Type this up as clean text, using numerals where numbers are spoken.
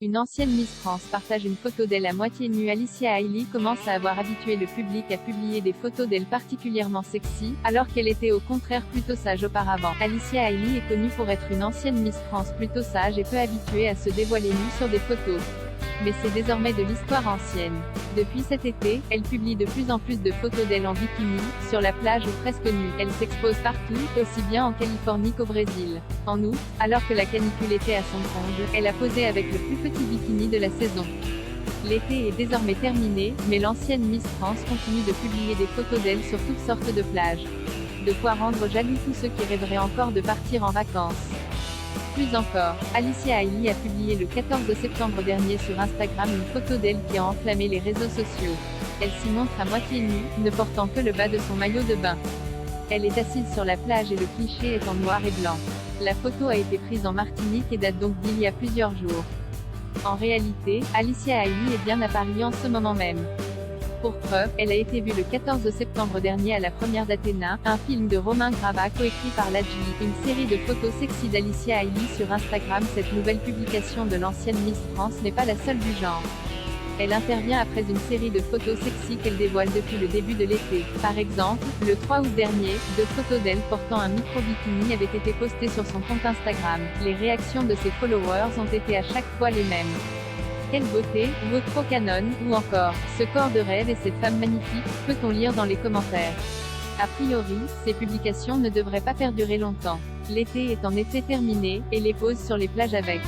Une ancienne Miss France partage une photo d'elle à moitié nue. Alicia Hailey commence à avoir habitué le public à publier des photos d'elle particulièrement sexy, alors qu'elle était au contraire plutôt sage auparavant. Alicia Hailey est connue pour être une ancienne Miss France plutôt sage et peu habituée à se dévoiler nue sur des photos. Mais c'est désormais de l'histoire ancienne. Depuis cet été, elle publie de plus en plus de photos d'elle en bikini, sur la plage ou presque nue. Elle s'expose partout, aussi bien en Californie qu'au Brésil. En août, alors que la canicule était à son comble, elle a posé avec le plus petit bikini de la saison. L'été est désormais terminé, mais l'ancienne Miss France continue de publier des photos d'elle sur toutes sortes de plages. De quoi rendre jaloux tous ceux qui rêveraient encore de partir en vacances. Plus encore, Alicia Hailey a publié le 14 septembre dernier sur Instagram une photo d'elle qui a enflammé les réseaux sociaux. Elle s'y montre à moitié nue, ne portant que le bas de son maillot de bain. Elle est assise sur la plage et le cliché est en noir et blanc. La photo a été prise en Martinique et date donc d'il y a plusieurs jours. En réalité, Alicia Hailey est bien à Paris en ce moment même. Pour preuve, elle a été vue le 14 septembre dernier à la première d'Athéna, un film de Romain Grava coécrit par Ladji, une série de photos sexy d'Alicia Hailey sur Instagram. Cette nouvelle publication de l'ancienne Miss France n'est pas la seule du genre. Elle intervient après une série de photos sexy qu'elle dévoile depuis le début de l'été. Par exemple, le 3 août dernier, 2 photos d'elle portant un micro-bikini avaient été postées sur son compte Instagram. Les réactions de ses followers ont été à chaque fois les mêmes. Quelle beauté, votre trop canon, ou encore, ce corps de rêve et cette femme magnifique, peut-on lire dans les commentaires. A priori, ces publications ne devraient pas perdurer longtemps. L'été est en effet terminé, et les pauses sur les plages avec.